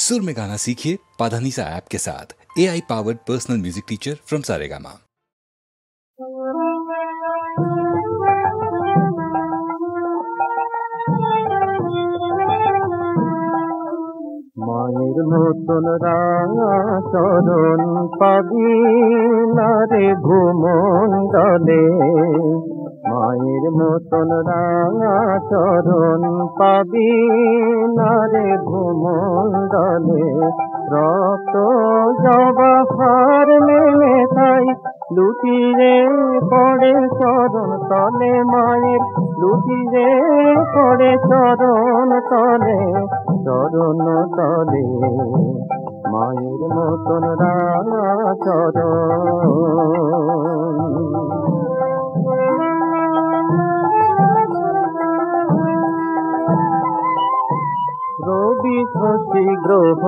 सुर में गाना सीखिए पाधानीसा ऐप के साथ। AI powered personal music teacher from Saregama. মায়ের মতন রাঙা চরণ পাবি না রে ভূমণ্ডলে, মায়ের মতন রাঙা চরণ পাবি না রে ভূমণ্ডলে। রক্ত জবাহার মেলে তাই লুটিয়ে পড়ে চরণ তলে, মায়ের লুটিয়ে পড়ে চরণ তলে, চরণ তলে মায়ের মতন রাঙা চরণ। রবি শশী গ্রহ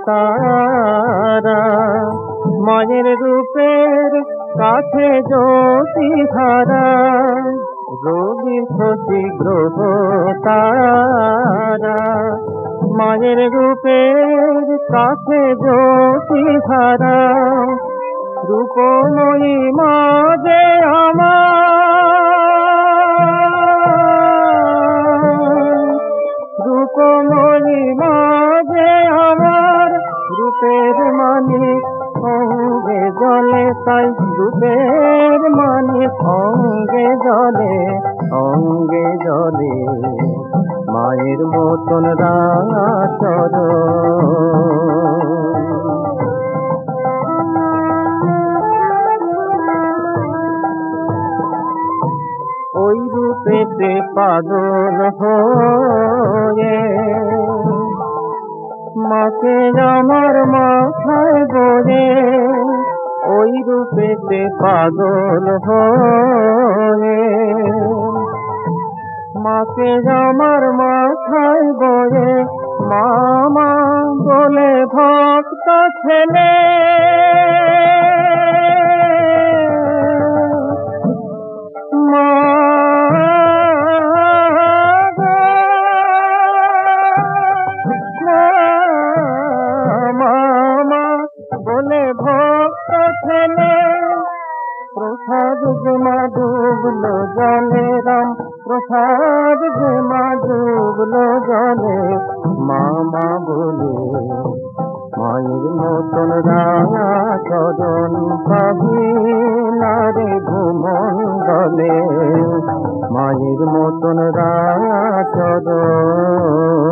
তারা মায়ের রূপের কাছে জ্যোতি ধারা। রবি শশী গ্রহ তারা মায়ের রূপের কাছে জ্যোতি ধারা। রূপময়ী মা যে আমার, রূপময়ী মা যে আমার, রূপের মানে অঙ্গে জলে তাই রূপের মানে অঙ্গে জলে, অঙ্গে জলে মায়ের মতন রাঙা চরণ। ওই রূপেতে পাগল হয়ে মাকে আমার মাথায় বয়ে, ওই রূপেতে পাগল হয়ে মাকে আমার মাথায় বয়ে। মামা বলে ভক্ত ছেলে, মা মামা বলে ভক্ত ছেলে। প্রসাদ জমা ডুবলো জলে রাম, প্রসাদ জমা ডুবলো জলে। মামা বলে মায়ের মতন রাঙা চরণ পাবি না রে ভূমণ্ডলে, মায়ের মতন রাঙা চরণ।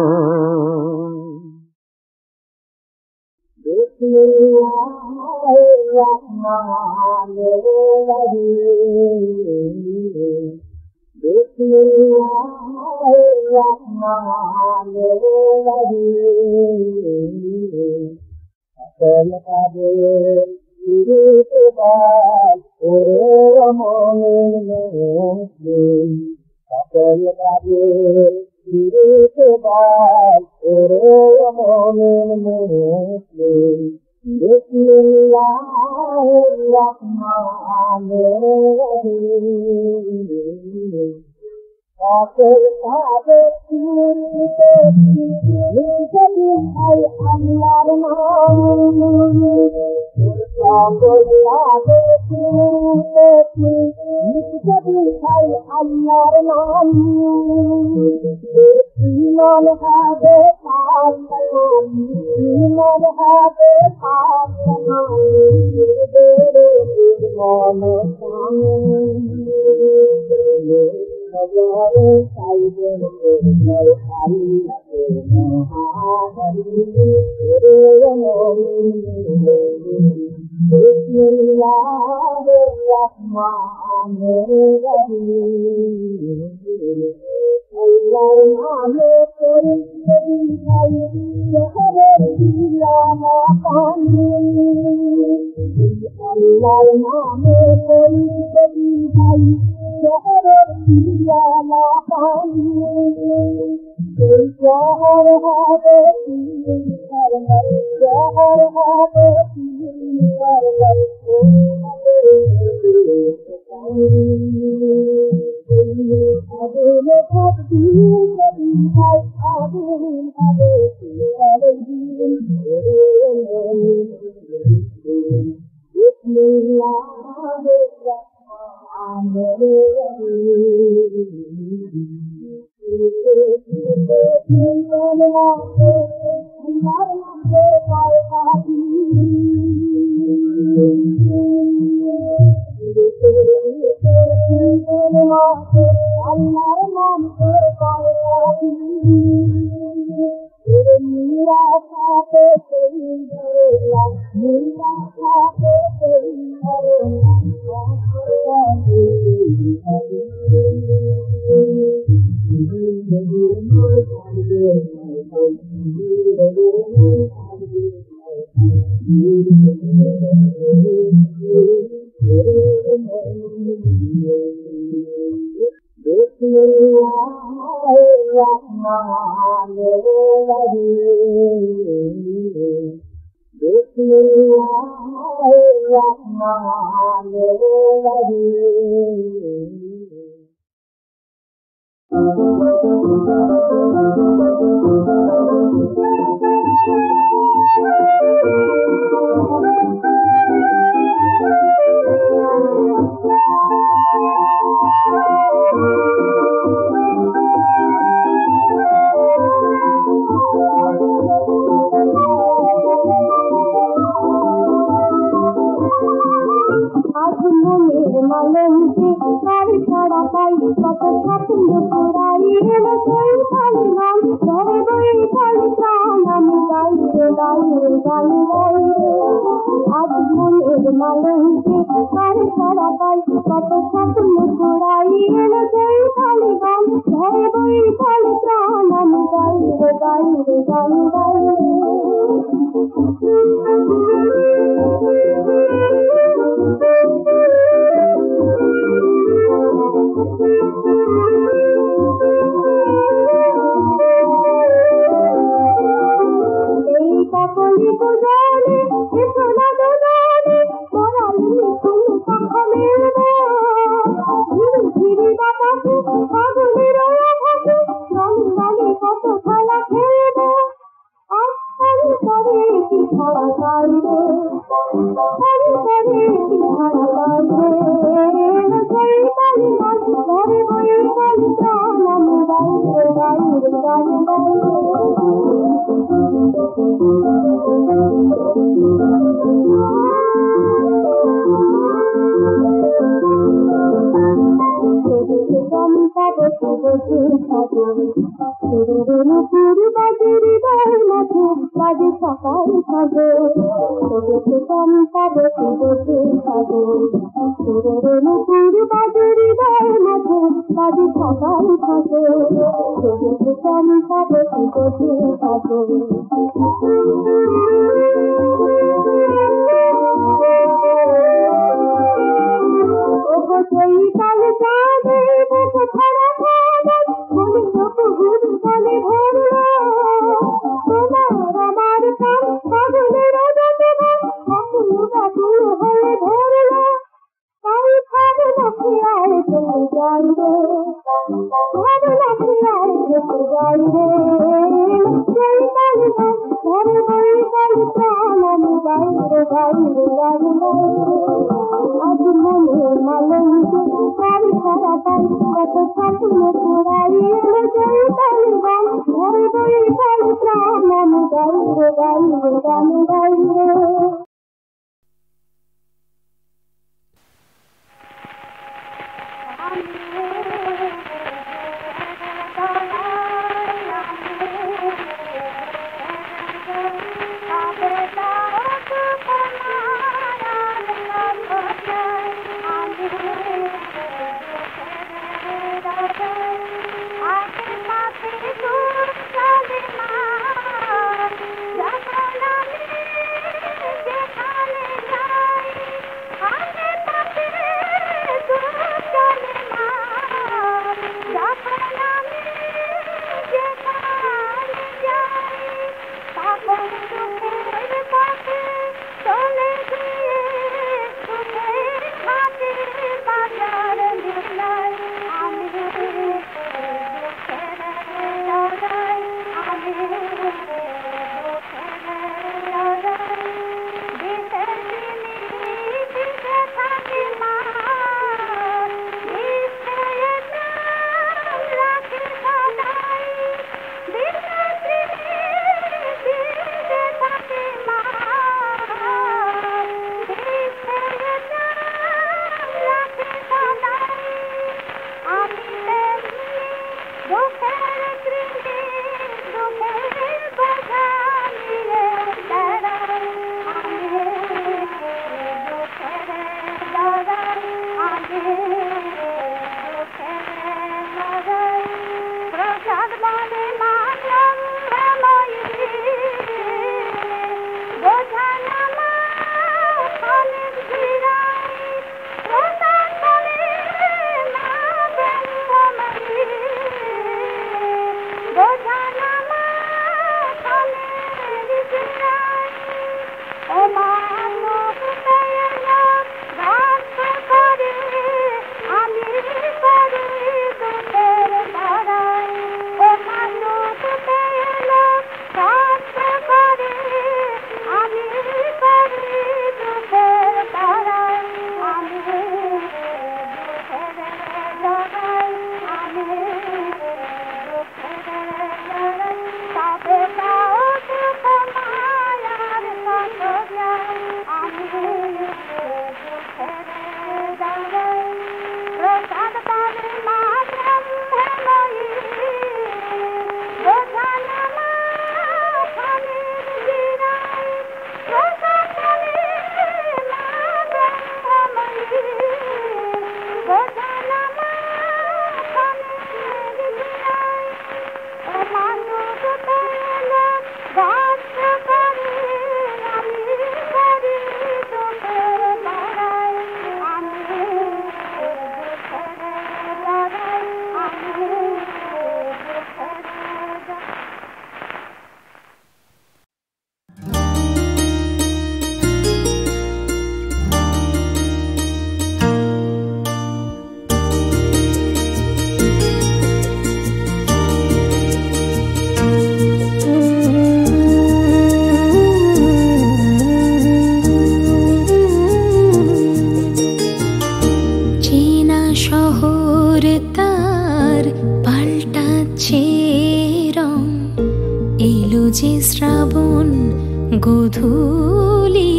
গোধূলি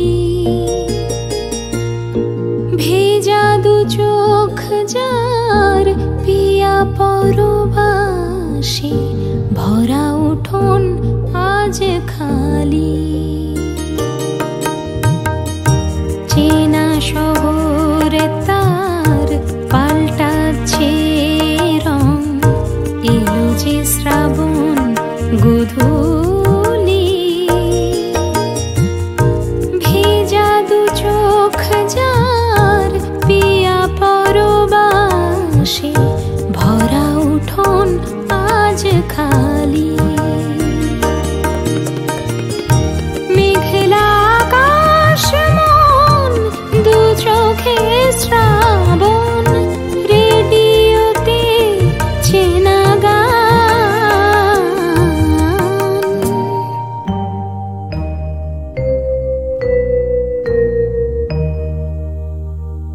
ভেজা দু চোখ যার পিয়া পরবাসে ভরা উঠোন আজ খালি চেনা শহরে তার পাল্টাচ্ছে রং এলো যে শ্রাবণ গোধূলি ভেজা দু চোখ যার পিয়া পরবাসে ভরা উঠোন আজ খালি মেঘলা আকাশ মন দু চোখে শ্রাবণ রেডিওতে চেনা গান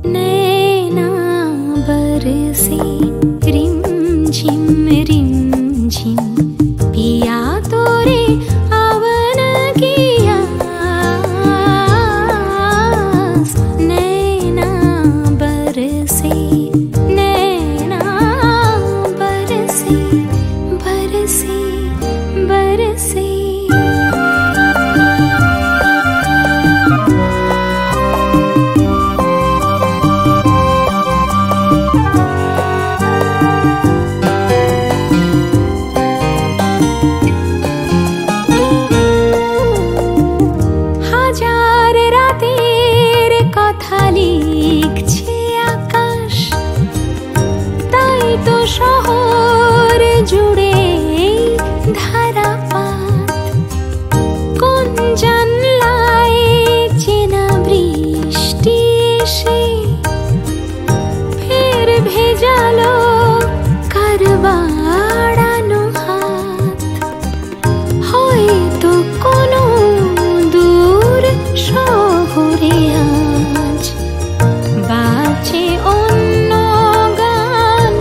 नैना बरसे रिमझिम रिमझिम पिया तोरे आवन किया नैना बरसे बरसे बरसे হাজার রাতের কথা লিখছে আকাশ তাই তো শহর জুড়ে ধারাপাত কোন জানলায় চেনা বৃষ্টি এসে ফের ভেজালো কার বাড়ানো হাত হয়তো কোনো দূর শহরে আজ বাজে অন্য গান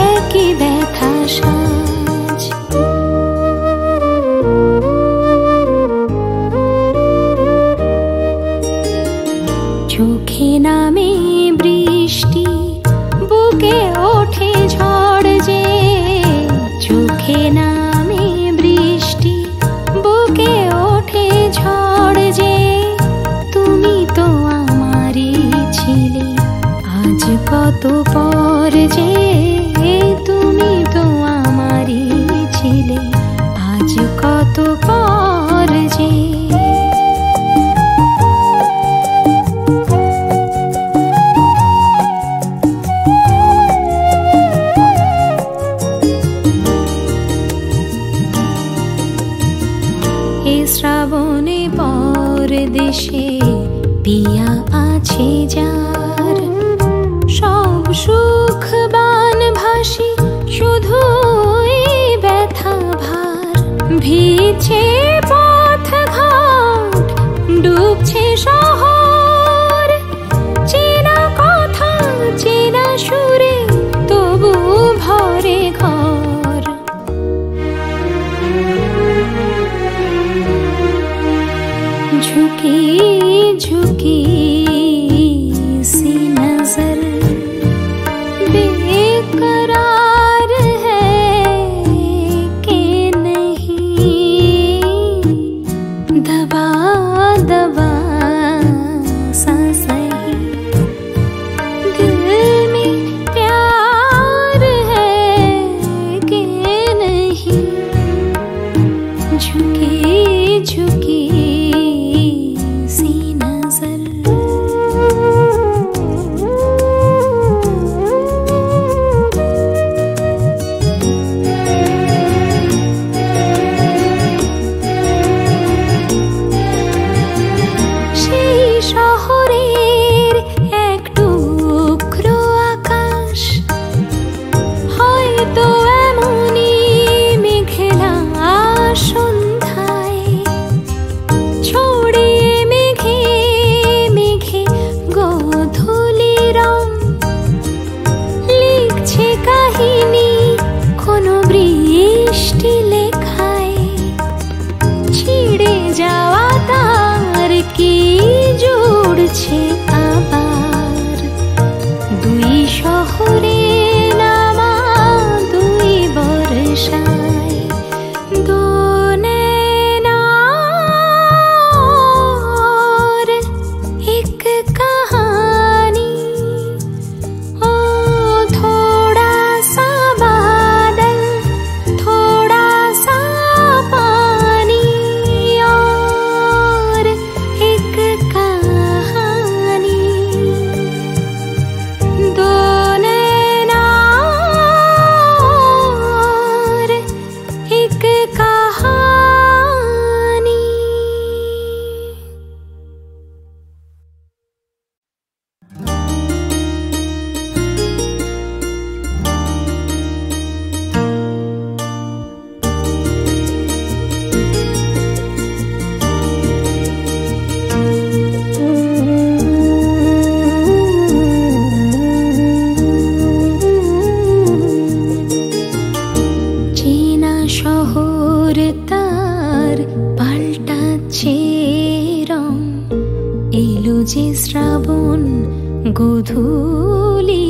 একই ব্যথা সাজ চোখে নামে বৃষ্টি বুকে ওঠে ঝড় যে চোখে নামে বৃষ্টি বুকে ওঠে ঝড় যে তুমি তো আমারই ছিলে আজ কত পর যে তুমি তো আমারই ছিলে আজ কত পর যে শ্রাবণে পরদেশে পিয়া আছে যার সব সুখ বান ভাসি শুধুই ব্যথা ভার ভিজছে পথ ঘাট ডুবছে শহর চেনা কথা চেনা সুরে তবু ভরে ঘর झुकी झुकी सी नजर बेकरार है कि नहीं दबा दबा सा सही दिल में प्यार है कि नहीं झुकी झुकी যে শ্রাবণ গোধূলি,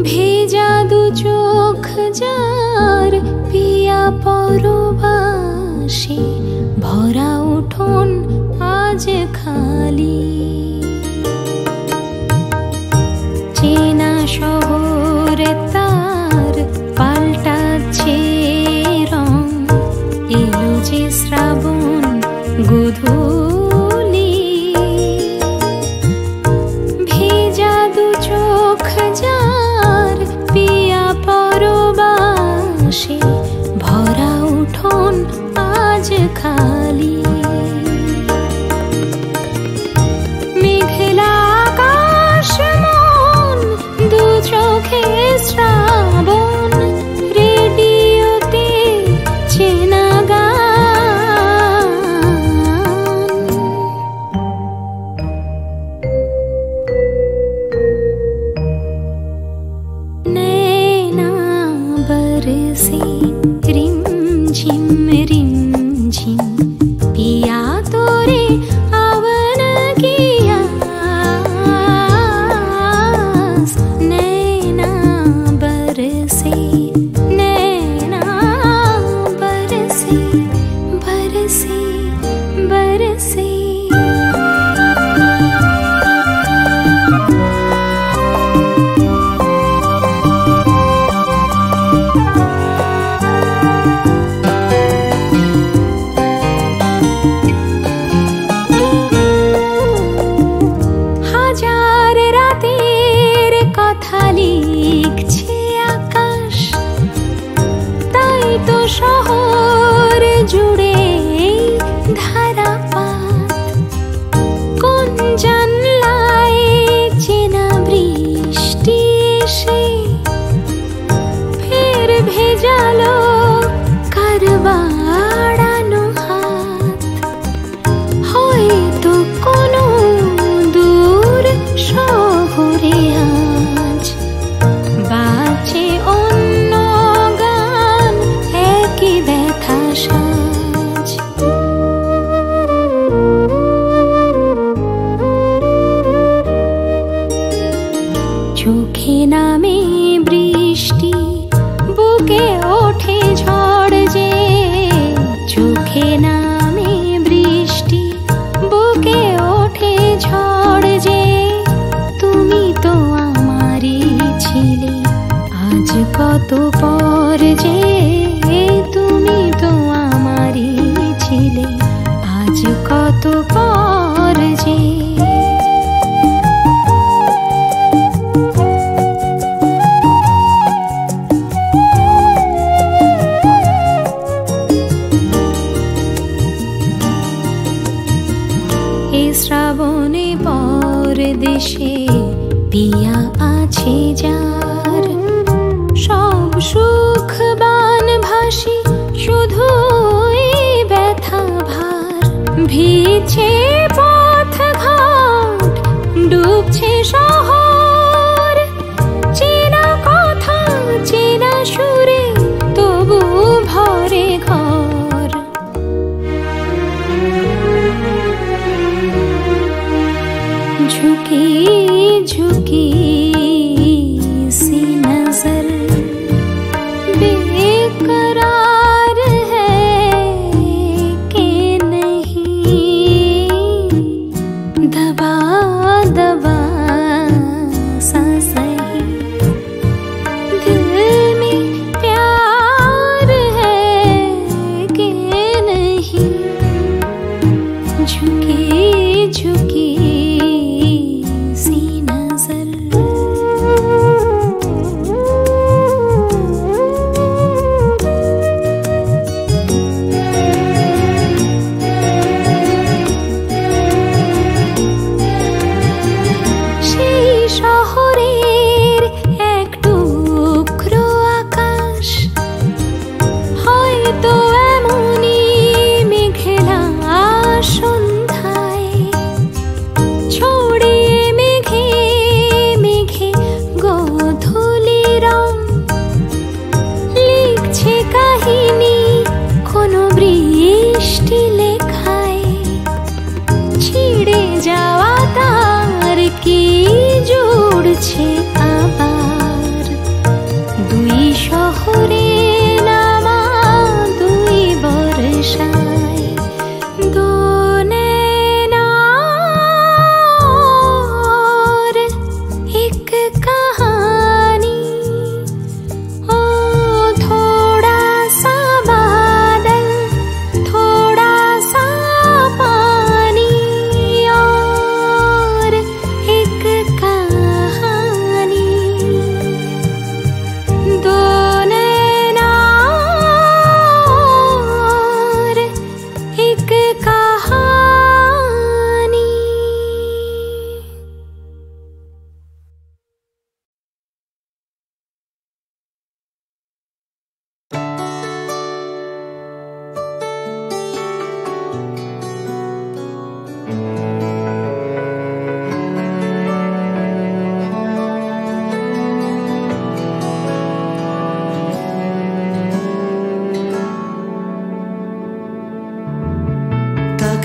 ভেজা দু চোখ যার পিয়া পরবাসে, ভরা উঠোন আজ খালি। চেনা শহর তার পাল্টাচ্ছে রং, এলো যে শ্রাবণ গোধূলি, ভেজা দু চোখ যার পিয়া পরবাসে, ভরা উঠোন আজ খালি। মেঘলা আকাশ মন দু চোখে শ্রাবণ, রেডিওতে চেনা बरसे रिमझिम रिमझिम, पिया तोरे आवन किया आस। नैना बरसे बरसे बरसे। লিখছে আকাশ, তাই তো শহর জুড়ে ধারাপাত। কোন জানলায় চেনা বৃষ্টি এসে ফের ভেজালো কার বাড়ানো হাত। হয়তো কোনো দূর শহরে বাজে অন্য গান, একই ব্যথা সাজ। চোখে নামে বৃষ্টি, বুকে ওঠে ঝড় যে। চোখে নামে বৃষ্টি, বুকে ওঠে ঝড় যে। তুমি তো আমারই ছিলে, আজ কত পর যে। তুমি তো আমারই ছিলে, আজ কত পর যে। এ শ্রাবণে পরদেশে পিয়া আছে যার, সব সুখ বান ভাসি শুধুই ব্যথা ভার। ভিজছে পথ ঘাট, ডুবছে শহর, চেনা কথা চেনা সুরে তবু ভরে ঘর। झुकी झुकी सी नजर बेकरार है कि नहीं, दबा दबा सा सही दिल में प्यार है कि नहीं। झुकी झुकी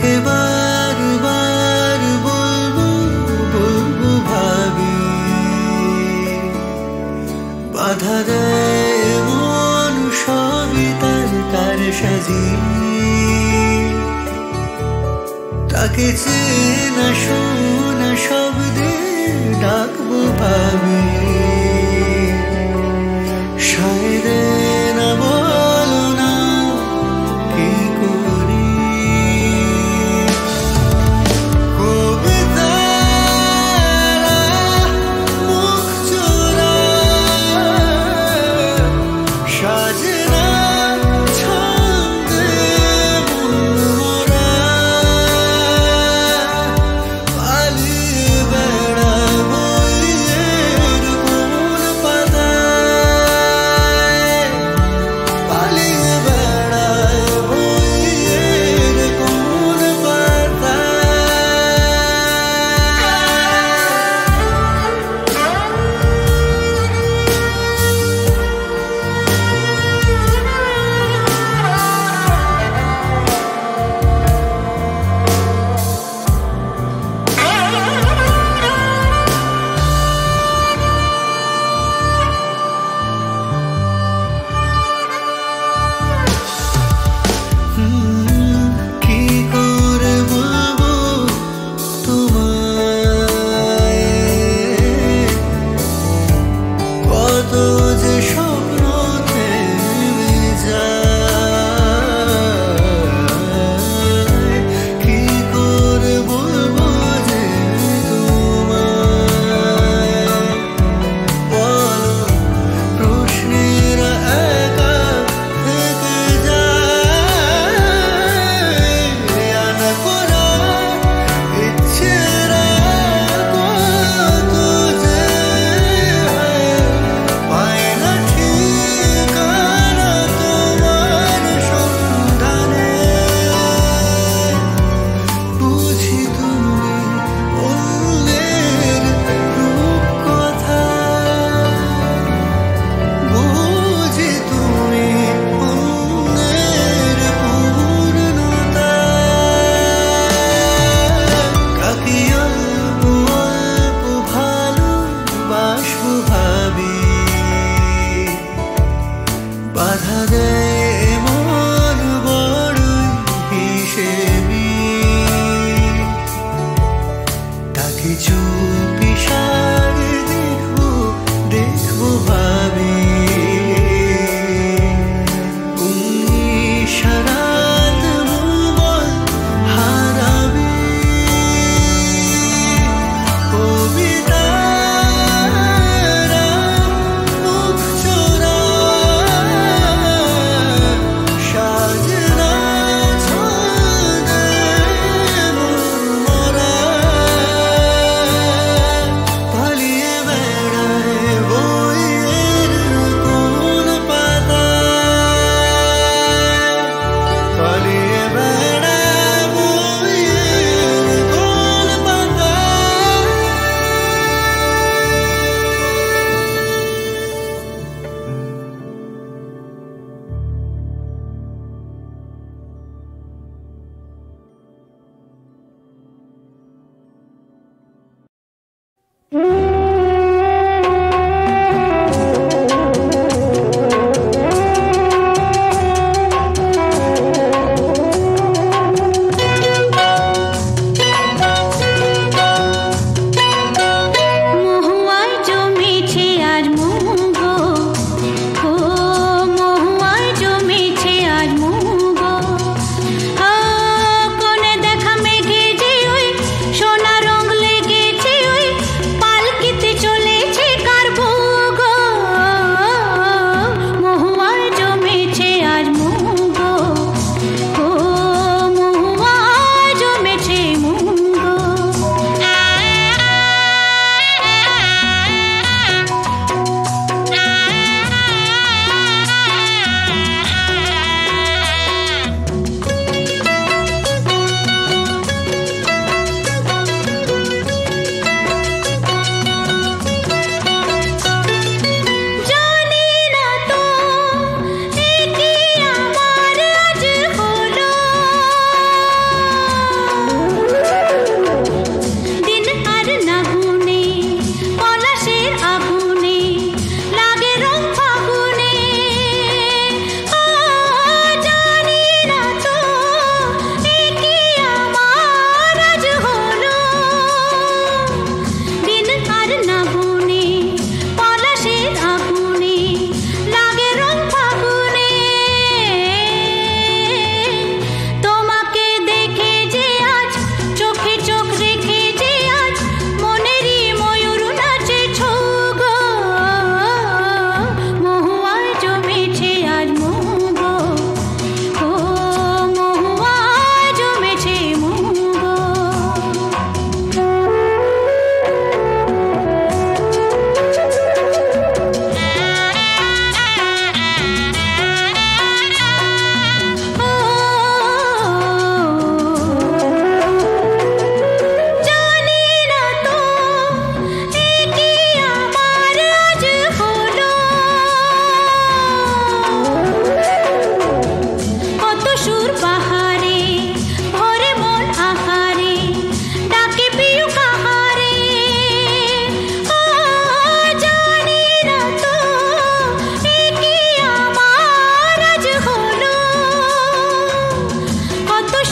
যাকে বারবার বলবো বলবো ভাবি, বাধা দেয় মন সবই তার কারসাজি। তাকে চেনা শোনা শব্দে ডাকবো ভাবি, শায়রে না বলো না কি করি। কবিতা মুখ চোরা সাজে না ছন্দে মন মোরা, পালিয়ে বেড়াবো এর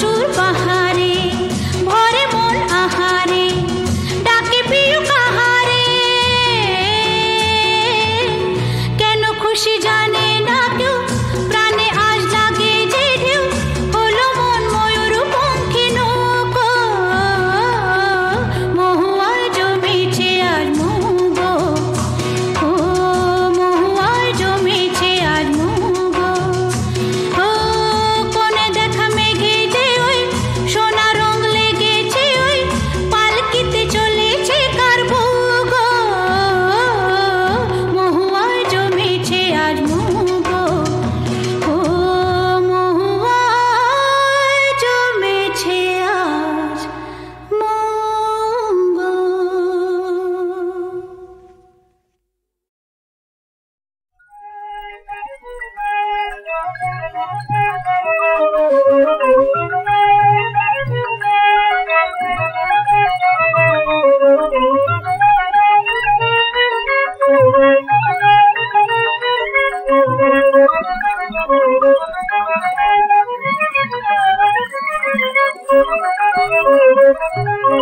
সুর বাহারে ভরে মন আহারে ডাকে প্রিয় কাহারে কেন খুশি জানে না কেউ প্রাণে আজ লাগে যে ঢেউ হলো মন ময়ূর পঙ্খী নৌকো মহুয়ায় জমেছে আজ মহুগো ও মহুয়ায় জমেছে আজ মহুগো ও কোনে দেখা মেঘে যে ওই সোনা রং লেগেছে ওই পালকিতে চলেছে কার বউ গো মহুয়ায় জমেছে আজ মহুগো ও মহুয়ায় জমেছে আজ মহুগো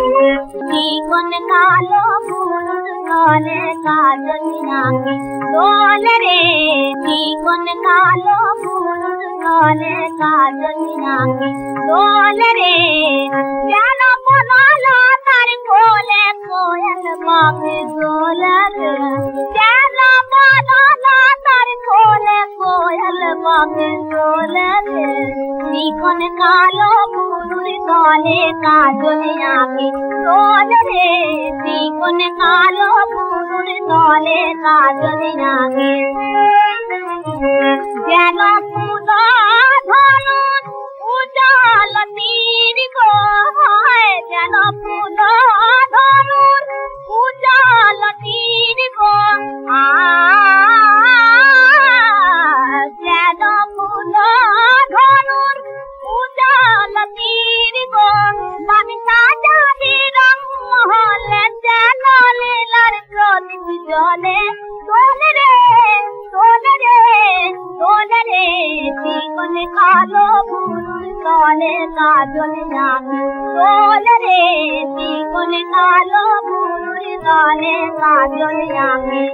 जीवन कालो फूल काले काजल नाके डोल रे जीवन कालो फूल काले काजल नाके डोल रे जानो बोलो तार कोले कोयल बाके डोल रे जानो बोलो तार कोले कोयल बाके डोल रे जीवन कालो फूल काले काजल नाके डोल रे जीवन कालो फूल काले काजल नाके जानो फूला धनुष उजाल तीर को है जानो फूला धनुष उजाल तीर को जानो फूला धनुष उजाल तीर को बनिता जाती रंग महल जानो लीलर प्रदीप जले सोन रे जीवन कालो फूल काले काजल नाके डोल रे जीवन कालो फूल काले काजल नाके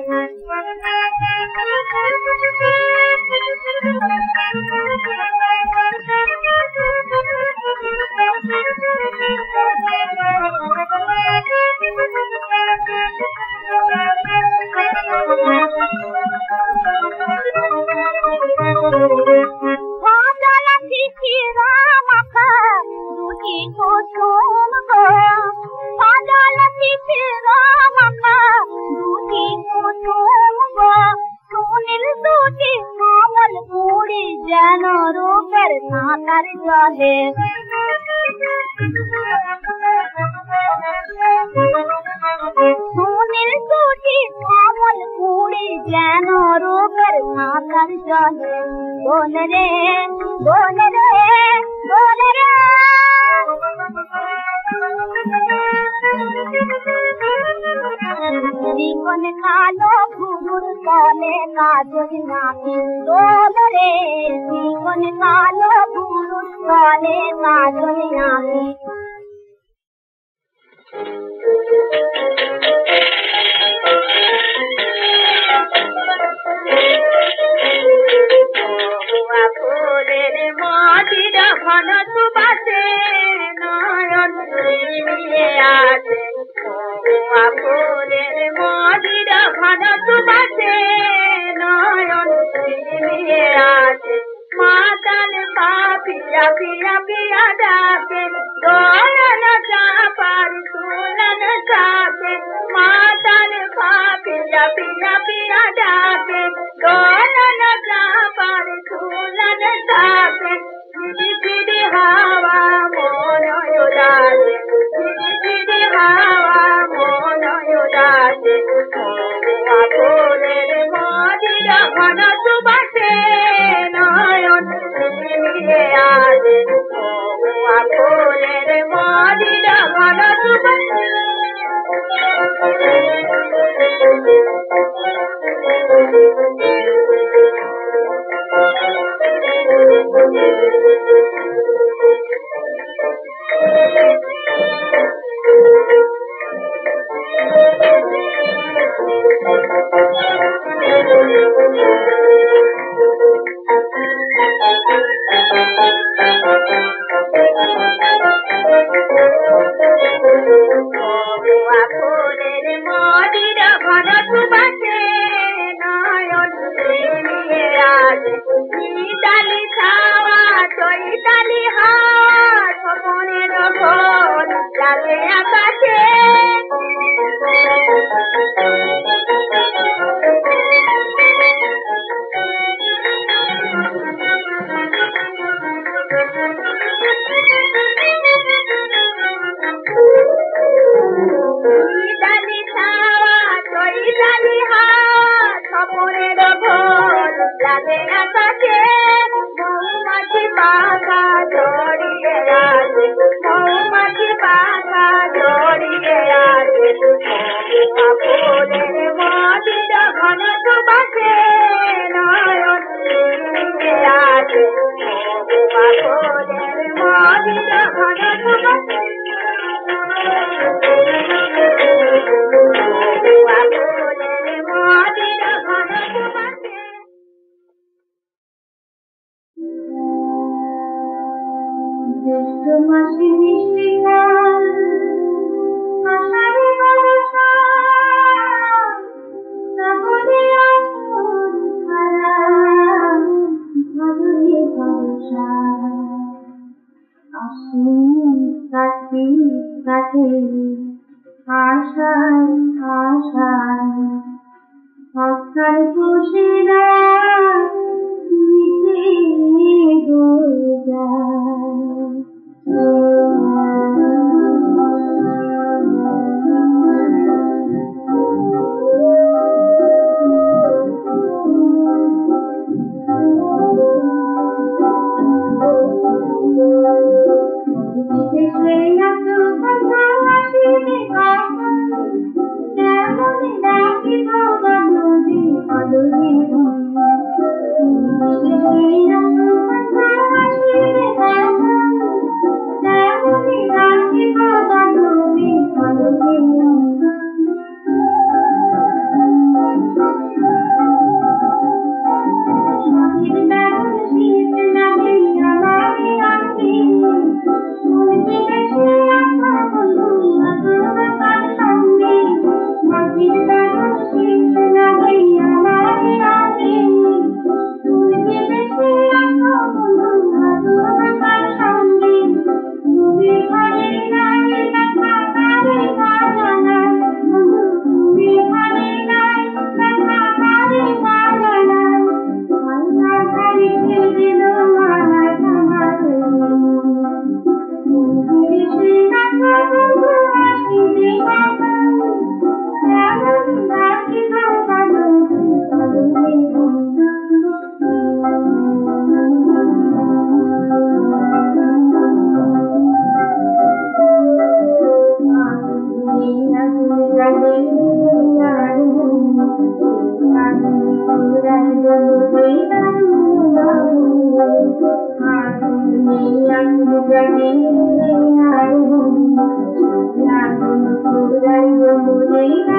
सुनील सूटी कोमल कूड़ी जैनो रोकर खाकर चले बोल रे बोल रे बोल रे जीवन कालो फूल काले काजल नाके डोल रे जीवन कालो फूल काले काजल नाके ফুলের মাটির ঘন সুবাসে নয়ন মিলিয়ে আছে ফুলের মাটির ঘন সুবাসে নয়ন মিলিয়ে আছে মাতাল পাপিয়া পিয়া পিয়া ডাকে দোলন চাপার সুলন সাথে মাতাল পাপিয়া পিয়া পিয়া ডাকে দোলন চাপার সুলন সাথে ফিরি ফিরি হাওয়া মন উদাসে ফিরি ফিরি হাওয়া মন উদাসে ফুলের মাটির ঘন সুবাসে নয়ন মিলিয়ে আছে ফুলের ঘন সুবাসে মদির ঘন সুবাসে জ্যৈষ্ঠ মাসে মিষ্টি কাল আষাঢ়ে বর্ষা শ্রাবণে আসর ধারা ভাদরে বর্ষা আশ্বিন কার্তিক কাটে আষাঢ় আষাঢ় অক্ষয় খুশিরা মিঠে হয়ে যায় Thank you.